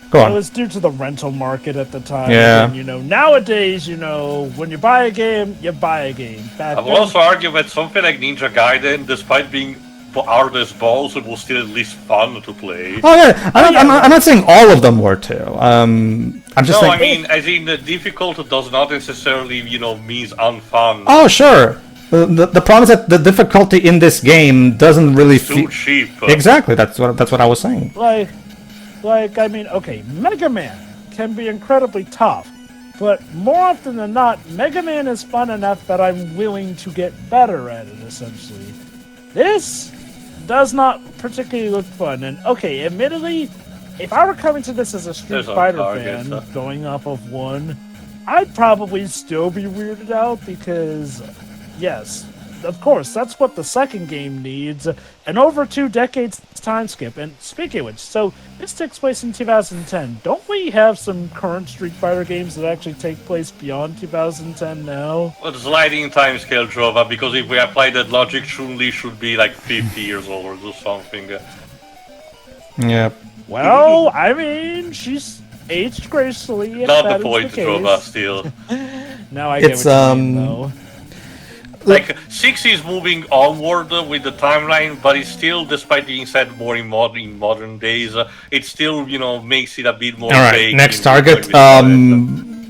Go on. It was due to the rental market at the time. Yeah. And, nowadays, when you buy a game, you buy a game. I would also argue that something like Ninja Gaiden, despite being hard as balls, it was still at least fun to play. Oh yeah, I'm not saying all of them were too. I'm just saying. I mean, as in difficult does not necessarily, means unfun. Oh sure. The problem is that the difficulty in this game doesn't really feel cheap. Exactly. That's what I was saying. Okay, Mega Man can be incredibly tough, but more often than not, Mega Man is fun enough that I'm willing to get better at it, essentially. This does not particularly look fun, and okay, admittedly, if I were coming to this as a Street Fighter fan, going off of 1, I'd probably still be weirded out because, yes, of course, that's what the second game needs, an over 2 decades time skip. And speaking of which, so this takes place in 2010. Don't we have some current Street Fighter games that actually take place beyond 2010 now? Well, sliding time scale, Jova, because if we apply that logic, Chun-Li should be like 50 years old or something. Yeah. Well, I mean, she's aged gracefully. If Not that the point, Jova, still. Now I get what you mean, though. Like, 6 is moving onward with the timeline, but it's still, despite being set more in modern days, it still, makes it a bit more All right, next target,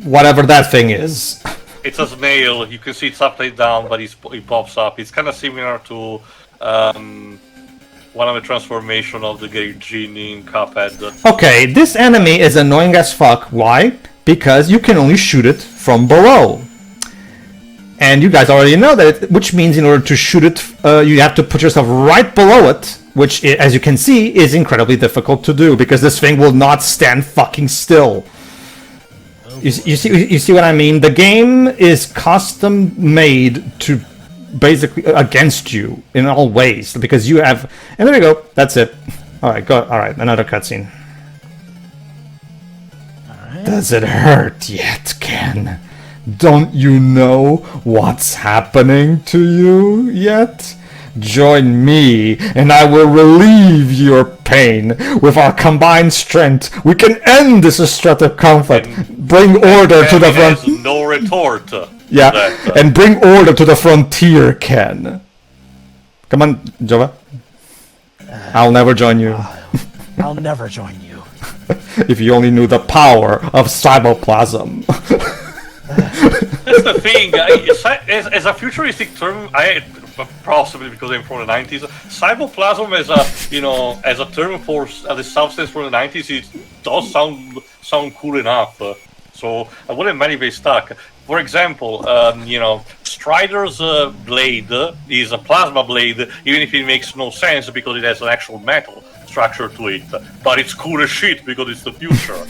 whatever that thing is. It's a snail. You can see it's upside down, but it pops up. It's kind of similar to one of the transformation of the genie in Cuphead. Okay, this enemy is annoying as fuck. Why? Because you can only shoot it from below. And you guys already know that, which means in order to shoot it, you have to put yourself right below it, which, as you can see, is incredibly difficult to do because this thing will not stand fucking still. You see what I mean? The game is custom made to basically against you in all ways because you have. And there you go. That's it. All right, go. All right, another cutscene. Does it hurt yet, Ken? Don't you know what's happening to you yet? Join me, and I will relieve your pain. With our combined strength, we can end this destructive conflict. Bring order to the front. No retort. Yeah, and bring order to the frontier, Ken. Come on, Jova. I'll never join you. I'll never join you. If you only knew the power of cyberplasm. That's the thing. As a futuristic term, possibly because I'm from the 90s, cyberplasm as a term for the substance from the 90s, it does sound cool enough. So I wouldn't mind if they stuck. For example, Strider's blade is a plasma blade, even if it makes no sense because it has an actual metal structure to it, but it's cool as shit because it's the future,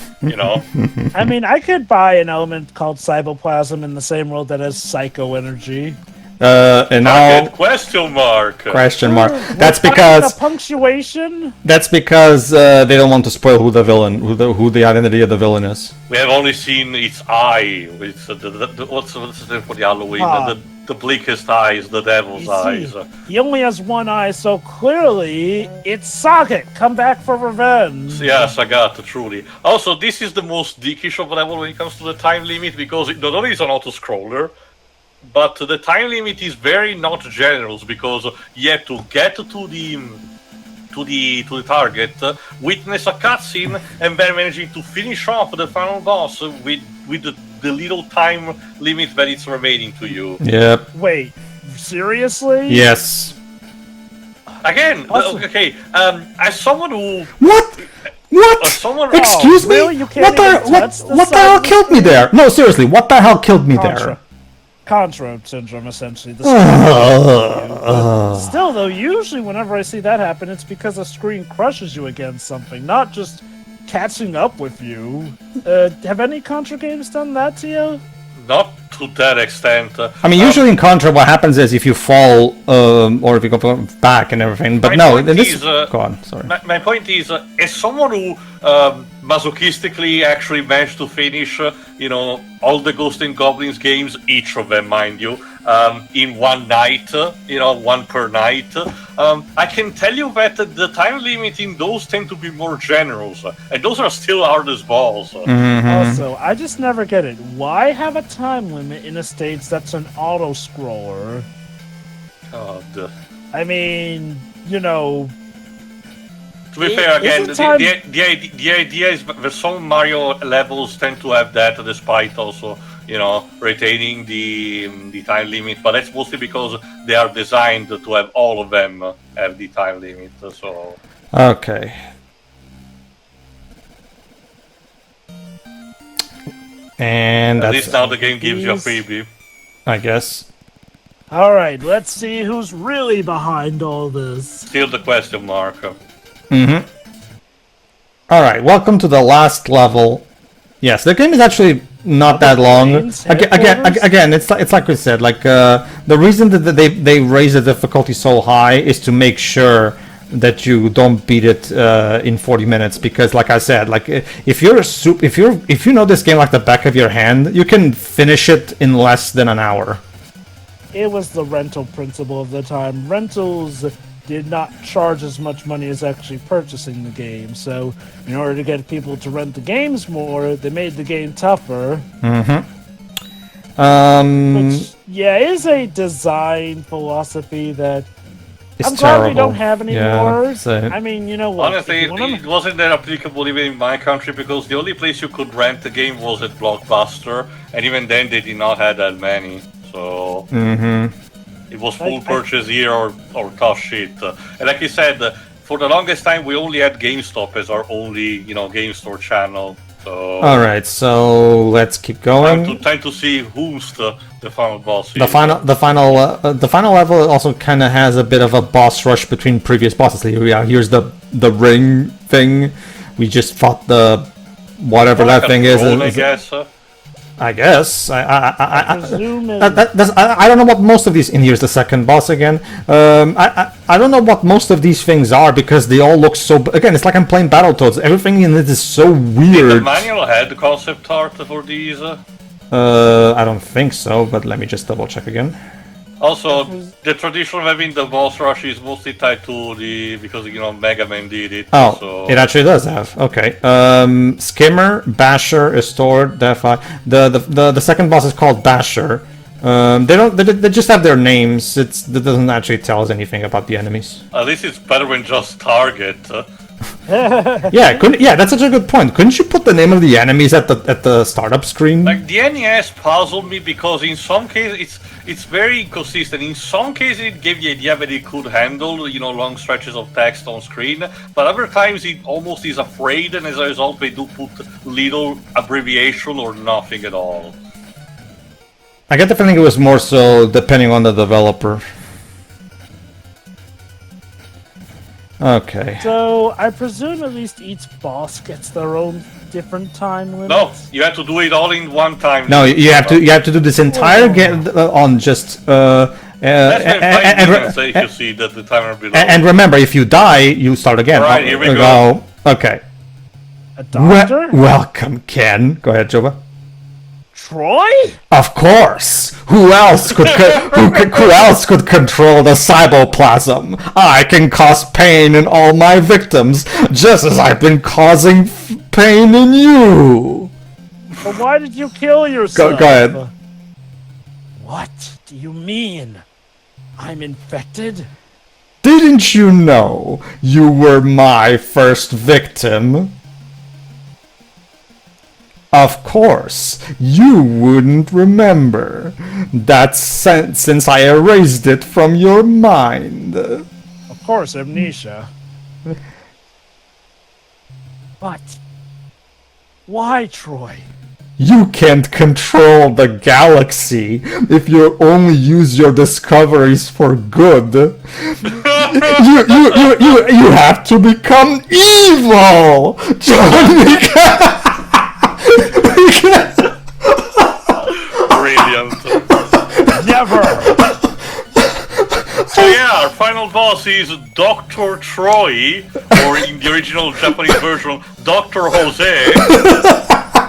I mean, I could buy an element called cyberplasm in the same world that has psycho energy. And now question mark. That's because the punctuation. That's because they don't want to spoil who the villain, who the identity of the villain is. We have only seen its eye. It's what's the name for the Halloween? The bleakest eyes, the devil's eyes. He only has one eye, so clearly it's Socket. Come back for revenge. Yes, I got truly. Also, this is the most dickish of level when it comes to the time limit because it not only is an auto-scroller, but the time limit is very not generous because you have to get to the target, witness a cutscene, and then managing to finish off the final boss with the little time limit that it's remaining to you. Yep. Wait, seriously? Yes. Again, okay. As someone who What? Excuse me? Really? You can't what the hell killed me there? No, seriously, what the hell killed me there? Contra syndrome, essentially. The Ugh. Still, though, usually whenever I see that happen, it's because a screen crushes you against something, not just catching up with you. Have any Contra games done that to you? Not to that extent. I mean, usually in Contra, what happens is if you fall, or if you go back and everything. But no, in this. Go on. Sorry. My point is, as someone who masochistically actually managed to finish, all the Ghosts and Goblins games, each of them, mind you, in one night, one per night, I can tell you that the time limit in those tend to be more generous, and those are still hard as balls. Also, I just never get it. Why have a time limit in a stage that's an auto-scroller? God. I mean, To be fair, again, the idea is that some Mario levels tend to have that, despite also, retaining the time limit. But that's mostly because they are designed to have all of them have the time limit. So. Okay. And at that's, least now the game gives you a freebie. I guess. Alright, let's see who's really behind all this. Still the question mark. Alright, welcome to the last level. Yes, the game is actually not that long. Again, it's like we said, the reason that they raise the difficulty so high is to make sure that you don't beat it in 40 minutes, because like I said, if you know this game like the back of your hand, you can finish it in less than an hour. It was the rental principle of the time. Rentals did not charge as much money as actually purchasing the game, so in order to get people to rent the games more, they made the game tougher. Which, is a design philosophy that I'm glad we don't have anymore. Yeah, I mean, you know what? Honestly, it wasn't that applicable even in my country, because the only place you could rent the game was at Blockbuster, and even then they did not have that many. So it was full purchase here or cost shit. And like you said, for the longest time we only had GameStop as our only game store channel. So alright, so let's keep going. Time to see who's the final boss. The final level also kind of has a bit of a boss rush between previous bosses. Here's the ring thing. We just fought the whatever that thing is. I guess. I don't know what most of these. And here's the second boss again. I don't know what most of these things are, because they all look so. Again, it's like I'm playing Battletoads. Everything in it is so weird. Did the manual had the concept art for these? I don't think so, but let me just double check again. Also, the tradition of having the boss rush is mostly tied to because Mega Man did it. Oh, so. It actually does have. Okay. Skimmer, Basher is stored. The second boss is called Basher. They just have their names. That doesn't actually tell us anything about the enemies. At least it's better than just Target. Yeah, that's such a good point. Couldn't you put the name of the enemies at the startup screen? Like, the NES puzzled me because in some cases it's very inconsistent. In some cases it gave the idea that it could handle long stretches of text on screen, but other times it almost is afraid, and as a result they do put little abbreviation or nothing at all. I get the feeling it was more so depending on the developer. Okay. So I presume at least each boss gets their own different time limit. No, you have to do it all in one time. No, you have to do this entire game on just. Less than 5 minutes if you see that the timer below. And remember, if you die, you start again. All right, here we go. Okay. A doctor? Welcome, Ken. Go ahead, Joba. Troy? Of course. Who else could who else could control the cyboplasm? I can cause pain in all my victims, just as I've been causing pain in you. But why did you kill yourself? Go ahead. What do you mean? I'm infected? Didn't you know you were my first victim? Of course, you wouldn't remember. That's since I erased it from your mind. Of course, amnesia. But why, Troy? You can't control the galaxy if you only use your discoveries for good. You have to become evil! John, Brilliant. Never! So yeah, our final boss is Dr. Troy, or in the original Japanese version, Dr. Jose.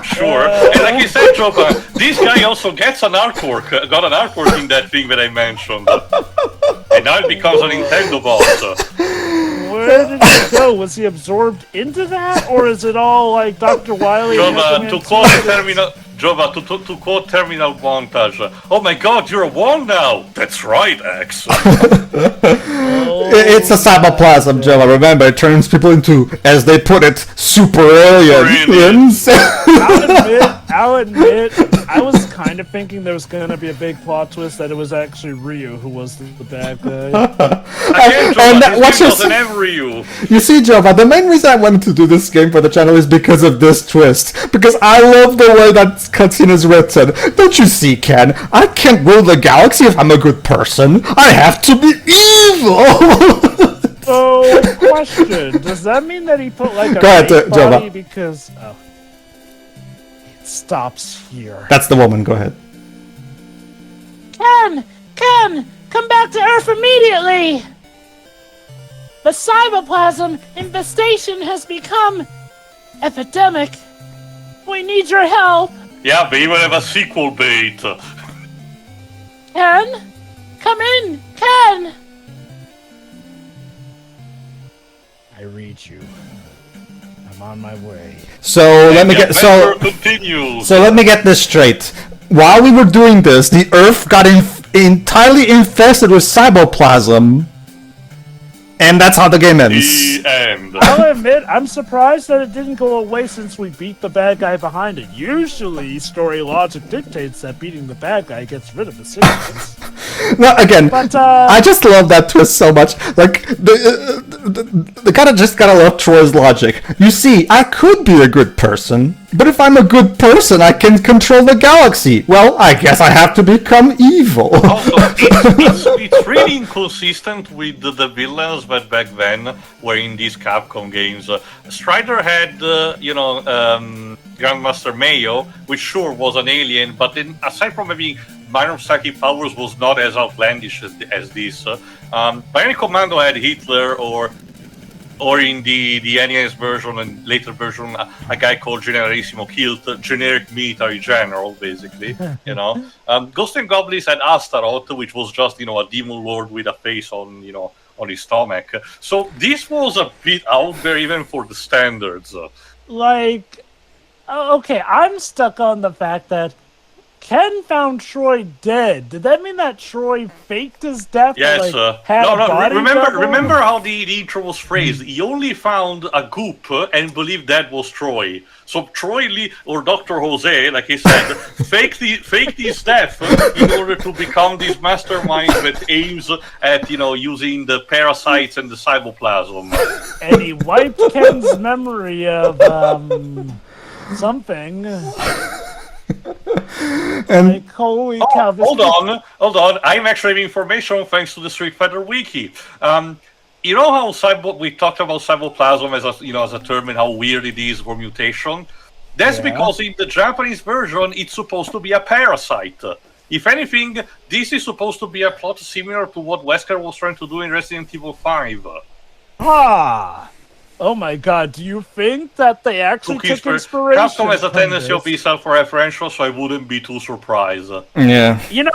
Sure. And like you said, Joba, this guy also gets an artwork, got an artwork in that thing that I mentioned. And now it becomes a Nintendo boss. Where did he go? Was he absorbed into that? Or is it all like Dr. Wily? Joba, to quote Terminal... Joba, to quote Terminal Montage, oh my god, you're a wand now! That's right, X. It's a cyberplasm, Jella. Remember, it turns people into, as they put it, super aliens. I'll admit, I was kind of thinking there was going to be a big plot twist that it was actually Ryu who was the bad guy. Again, Joba, this game doesn't have Ryu. You see, Jova, the main reason I wanted to do this game for the channel is because of this twist. Because I love the way that cutscene is written. Don't you see, Ken? I can't rule the galaxy if I'm a good person. I have to be evil! So, question. Does that mean that he put like a Go ahead, fake body Jova. because... Oh. It stops here. That's the woman, go ahead. Ken! Come back to Earth immediately! The cyberplasm infestation has become epidemic. We need your help. Yeah, we even have a sequel bait. Ken? Come in, Ken! I read you. I'm on my way. So let me get Continues. So let me get this straight. While we were doing this, the Earth got entirely infested with cyberplasm, and that's how the game ends. The end. I'll admit, I'm surprised that it didn't go away since we beat the bad guy behind it. Usually, story logic dictates that beating the bad guy gets rid of the sickness. No, again, But, I just love that twist so much. Like, the gotta love Troy's logic. You see, I could be a good person, but if I'm a good person, I can control the galaxy. Well, I guess I have to become evil. Also, it's really inconsistent with the villains, but back then were in these Capcom games. Strider had, Grandmaster Mayo, which sure was an alien, but then aside from having minor psychic powers, was not as outlandish as this. Bionic Commando had Hitler, or in the NES version and later version, a guy called Generalissimo killed generic military general, basically. Ghost and Goblins had Astaroth, which was just a demon lord with a face on on his stomach. So this was a bit out there even for the standards. Okay, I'm stuck on the fact that Ken found Troy dead. Did that mean that Troy faked his death? Yes. Remember how the intro was phrased? He only found a goop and believed that was Troy. So Troy or Dr. Jose, like he said, faked his death in order to become this mastermind that aims at using the parasites and the cyberplasm. And he wiped Ken's memory of something. And like, holy cow! Hold on. I'm actually having information thanks to the Street Fighter Wiki. You know how we talked about cyberplasm as a term and how weird it is for mutation? That's because in the Japanese version, it's supposed to be a parasite. If anything, this is supposed to be a plot similar to what Wesker was trying to do in Resident Evil 5. Ah! Oh my god, do you think that they actually took inspiration? Capcom has a tendency of being self-referential, so I wouldn't be too surprised. Yeah. Still,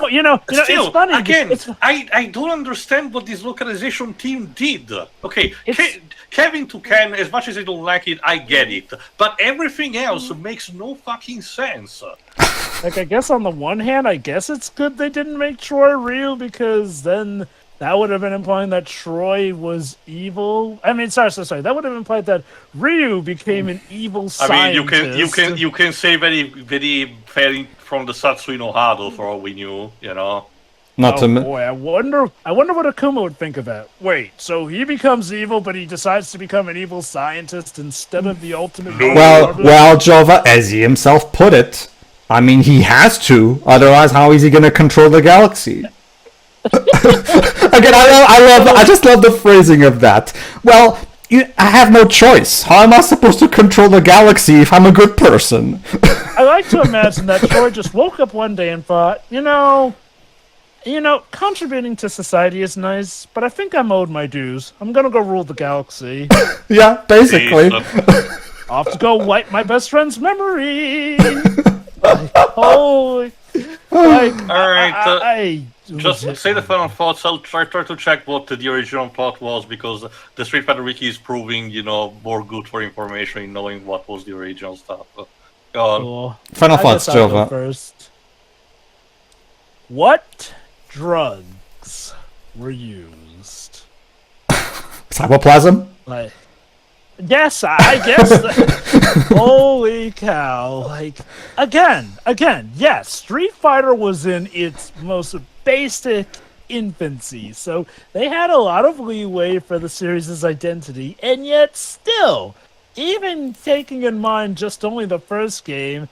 it's funny. Again, I don't understand what this localization team did. Okay, Kevin to Ken, as much as I don't like it, I get it. But everything else makes no fucking sense. Like, I guess on the one hand, I guess it's good they didn't make Troy real, because then that would have been implying that Troy was evil. I mean, sorry. That would have implied that Ryu became an evil scientist. I mean, you can say very, very fairly from the Satsui no Hado for all we knew, Boy, I wonder what Akuma would think of that. Wait, so he becomes evil, but he decides to become an evil scientist instead of the ultimate. Well, Jova, as he himself put it, I mean, he has to. Otherwise, how is he gonna control the galaxy? Again, I just love the phrasing of that. Well, I have no choice. How am I supposed to control the galaxy if I'm a good person? I like to imagine that Troy just woke up one day and thought, contributing to society is nice, but I think I'm owed my dues. I'm gonna go rule the galaxy. Yeah, basically. Off to go wipe my best friend's memory. Holy. Alright, just say the final thoughts. I'll try to check what the original plot was, because the Street Fighter Wiki is proving, more good for information in knowing what was the original stuff. Go on. Cool. Final thoughts, I'll go Jova. first. What drugs were used? Cyberplasm? Yes, I guess. Holy cow. Again, yes, Street Fighter was in its most basic infancy, so they had a lot of leeway for the series' identity, and yet still, even taking in mind just only the first game,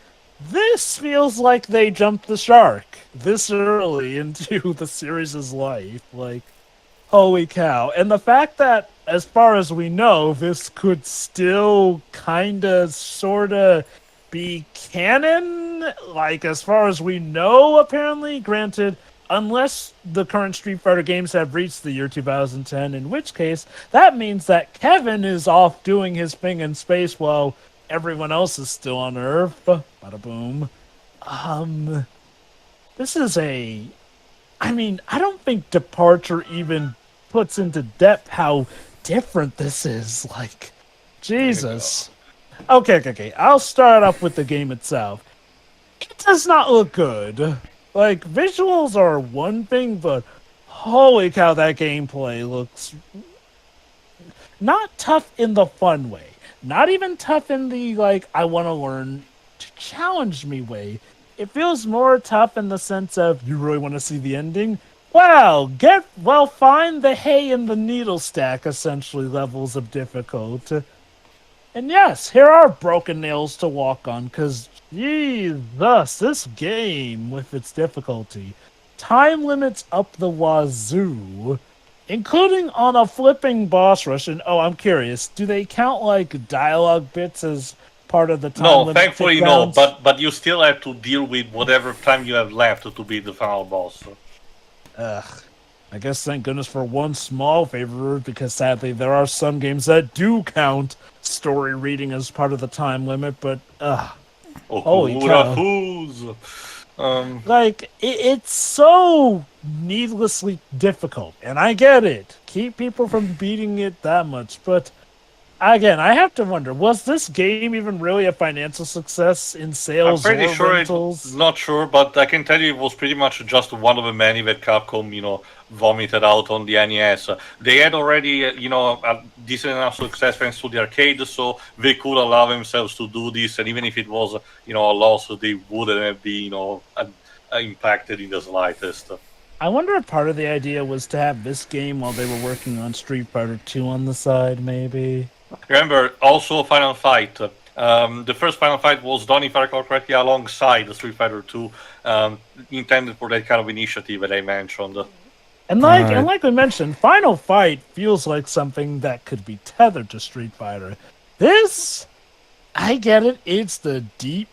this feels like they jumped the shark this early into the series' life. Holy cow. And the fact that, as far as we know, this could still sorta be canon, as far as we know, apparently, granted, unless the current Street Fighter games have reached the year 2010, in which case, that means that Kevin is off doing his thing in space while everyone else is still on Earth. Bada boom. This is I don't think Departure even puts into depth how different this is. Jesus. Okay. I'll start off with the game itself. It does not look good. Visuals are one thing, but holy cow, that gameplay looks not tough in the fun way. Not even tough in the, I want to learn to challenge me way. It feels more tough in the sense of, you really want to see the ending? Find the hay in the needle stack, essentially, levels of difficult. And yes, here are broken nails to walk on, because, Jesus, this game, with its difficulty, time limits up the wazoo, including on a flipping boss rush. And, I'm curious, do they count, dialogue bits as part of the time limit? No, thankfully no, but you still have to deal with whatever time you have left to beat the final boss. Ugh. I guess thank goodness for one small favor, because sadly there are some games that do count story reading as part of the time limit, but holy cow. It's so needlessly difficult, and I get it. Keep people from beating it that much, but again, I have to wonder, was this game even really a financial success in sales I'm pretty or sure rentals? not sure, but I can tell you it was pretty much just one of the many that Capcom, vomited out on the NES. They had already, a decent enough success thanks to the arcade, so they could allow themselves to do this, and even if it was, a loss, they wouldn't have been, impacted in the slightest. I wonder if part of the idea was to have this game while they were working on Street Fighter 2 on the side, maybe? Remember, also Final Fight. The first Final Fight was done, if I recall correctly, alongside the Street Fighter 2, intended for that kind of initiative that I mentioned. And like we mentioned, Final Fight feels like something that could be tethered to Street Fighter. This, I get it, it's the deep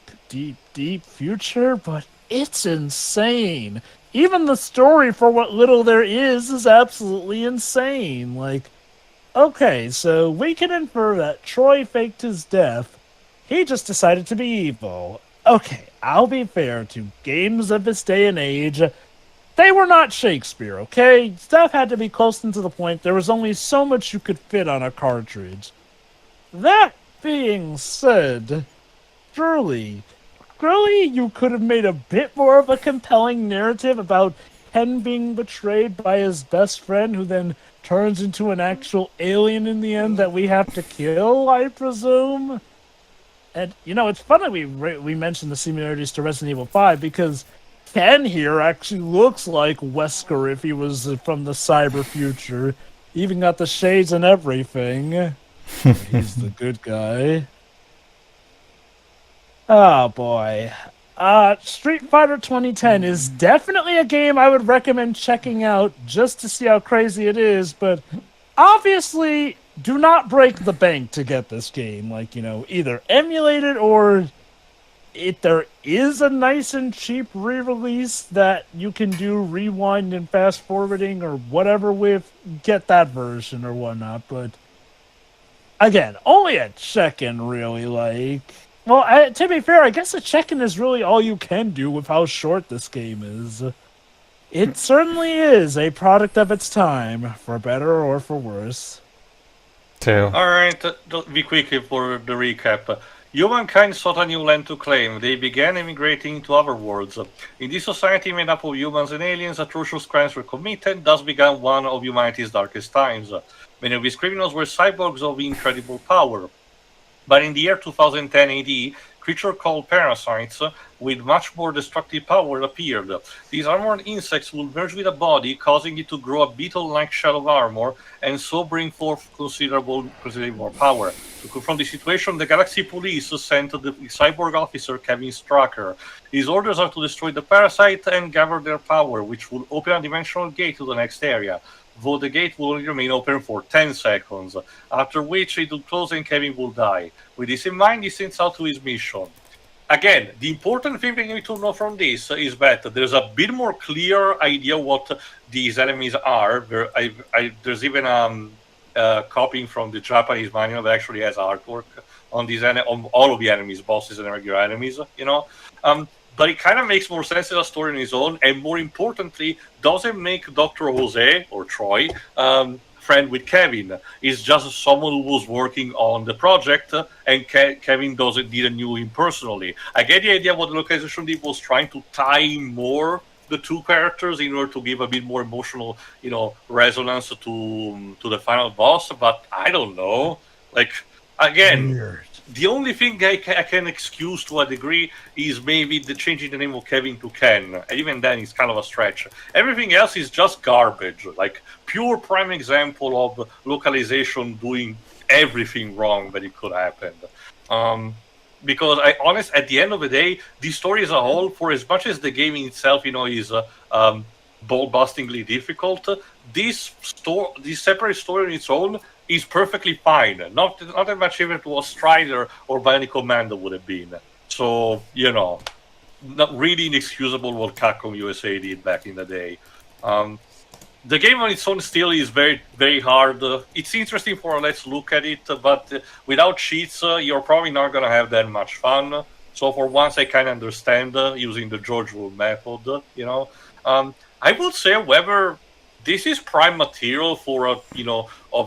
future, but it's insane. Even the story, for what little there is absolutely insane. Okay, so we can infer that Troy faked his death. He just decided to be evil. Okay, I'll be fair to games of this day and age. They were not Shakespeare, okay? Stuff had to be close and to the point. There was only so much you could fit on a cartridge. That being said, surely you could have made a bit more of a compelling narrative about Ken being betrayed by his best friend, who then turns into an actual alien in the end that we have to kill, I presume. And, it's funny we mentioned the similarities to Resident Evil 5, because Ken here actually looks like Wesker if he was from the cyber future. He even got the shades and everything. He's the good guy. Oh, boy. Street Fighter 2010 is definitely a game I would recommend checking out just to see how crazy it is, but obviously do not break the bank to get this game. Like, either emulate it or if there is a nice and cheap re-release that you can do rewind and fast forwarding or whatever with, get that version or whatnot. But again, only a check-in really, like... Well, to be fair, I guess a check-in is really all you can do with how short this game is. It certainly is a product of its time, for better or for worse. Alright, be quick for the recap. Humankind sought a new land to claim. They began emigrating to other worlds. In this society made up of humans and aliens, atrocious crimes were committed, thus began one of humanity's darkest times. Many of these criminals were cyborgs of incredible power. But in the year 2010 AD, creatures called parasites with much more destructive power appeared. These armored insects would merge with a body, causing it to grow a beetle-like shell of armor, and so bring forth considerably more power. To confront the situation, the Galaxy Police sent the cyborg officer Kevin Strucker. His orders are to destroy the parasite and gather their power, which will open a dimensional gate to the next area, though the gate will only remain open for 10 seconds, after which it will close and Kevin will die. With this in mind, he sets out to his mission. Again, the important thing that you need to know from this is that there's a bit more clear idea what these enemies are. There's even copying from the Japanese manual that actually has artwork on these on all of the enemies, bosses and regular enemies, But it kind of makes more sense as a story on its own, and more importantly, doesn't make Dr. Jose, or Troy, friend with Kevin. He's just someone who was working on the project, and Kevin didn't know him personally. I get the idea what the localization did was trying to tie more the two characters in order to give a bit more emotional, resonance to the final boss, but I don't know. Like, again... Weird. The only thing I can excuse to a degree is maybe the changing the name of Kevin to Ken. And even then, it's kind of a stretch. Everything else is just garbage. Like, pure prime example of localization doing everything wrong that it could happen. Because at the end of the day, the story as a whole, for as much as the game in itself, is ball-bustingly difficult, this separate story on its own is perfectly fine. Not that much if it was Strider or Bionic Commando would have been. So, not really inexcusable what Capcom USA did back in the day. The game on its own still is very, very hard. It's interesting for a let's look at it, but without cheats, you're probably not going to have that much fun. So for once, I kind of understand using the George Rule method, I would say, however, this is prime material for of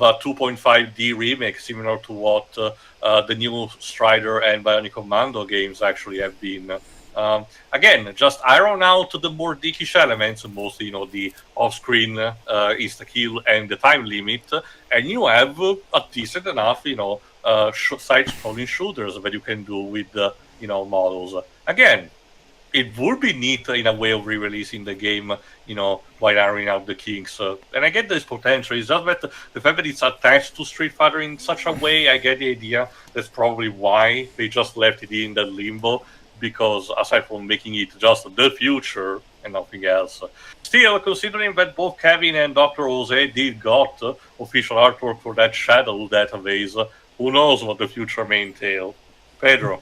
a 2.5D remake, similar to what the new Strider and Bionic Commando games actually have been. Again, just iron out the more dickish elements, mostly the off-screen insta-kill and the time limit, and you have a decent enough side-scrolling shooters that you can do with models. Again, it would be neat in a way of re-releasing the game, by ironing out the kinks. And I get this potential. It's just that the fact that it's attached to Street Fighter in such a way, I get the idea. That's probably why they just left it in that limbo, because aside from making it just the future and nothing else. Still, considering that both Kevin and Dr. Jose did got official artwork for that Shadow database, who knows what the future may entail. Pedro.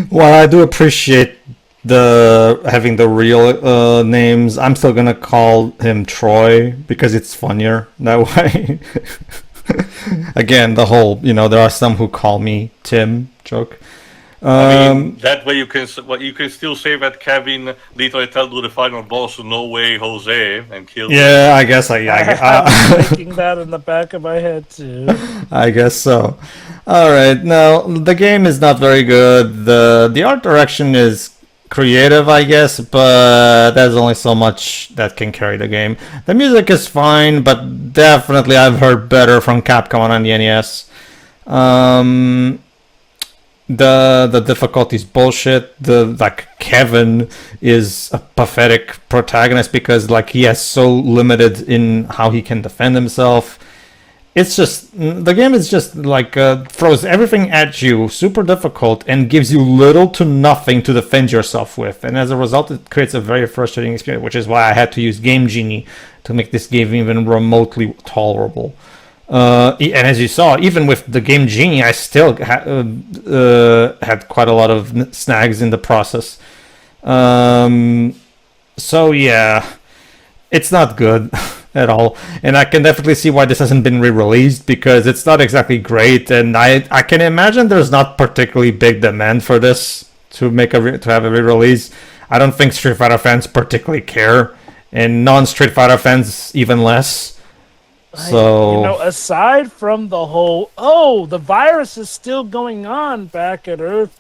Well, I do appreciate having the real names. I'm still gonna call him Troy because it's funnier that way. Again, the whole there are some who call me Tim joke. That way you can still say that Kevin literally told the final boss, "No way, Jose," and killed him. Yeah, I guess I'm thinking that in the back of my head too. I guess so. All right, now the game is not very good. The art direction is creative, I guess, but there's only so much that can carry the game. The music is fine, but definitely I've heard better from Capcom on the NES. The difficulty's bullshit. Kevin is a pathetic protagonist because he has so limited in how he can defend himself. it's just the game is just like throws everything at you, super difficult, and gives you little to nothing to defend yourself with, and as a result, it creates a very frustrating experience. Which is why I had to use Game Genie to make this game even remotely tolerable. And as you saw, even with the Game Genie, I still had quite a lot of snags in the process. So yeah, it's not good at all, and I can definitely see why this hasn't been re-released, because it's not exactly great, and I can imagine there's not particularly big demand for this to have a re-release. I don't think Street Fighter fans particularly care, and non-Street Fighter fans even less. So aside from the whole, the virus is still going on back at Earth,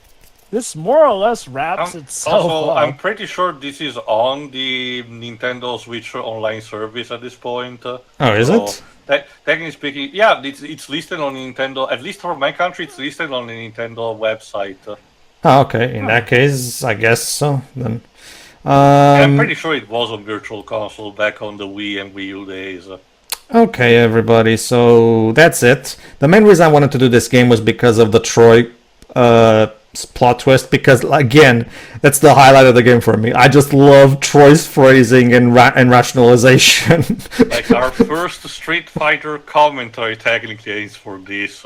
this more or less wraps itself also, up. I'm pretty sure this is on the Nintendo Switch online service at this point. Oh, is it? Technically speaking, yeah, it's listed on Nintendo. At least for my country, it's listed on the Nintendo website. Oh, okay. In that case, I guess so. Then. I'm pretty sure it was on Virtual Console back on the Wii and Wii U days. Okay, everybody, so that's it. The main reason I wanted to do this game was because of the Troy plot twist, because, again, that's the highlight of the game for me. I just love Troy's phrasing and rationalization. Like our first Street Fighter commentary technically is for this.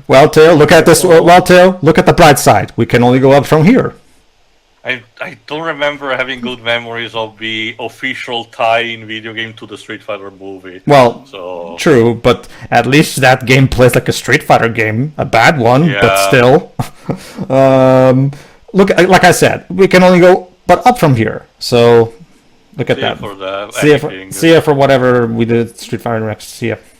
Well, Tail, look at this. Well, Tail, look at the bright side. We can only go up from here. I don't remember having good memories of the official tie-in video game to the Street Fighter movie. Well, so true, but at least that game plays like a Street Fighter game. A bad one, but still. Look, like I said, we can only go but up from here. So look at that. For the see ya for whatever we did Street Fighter next. See ya.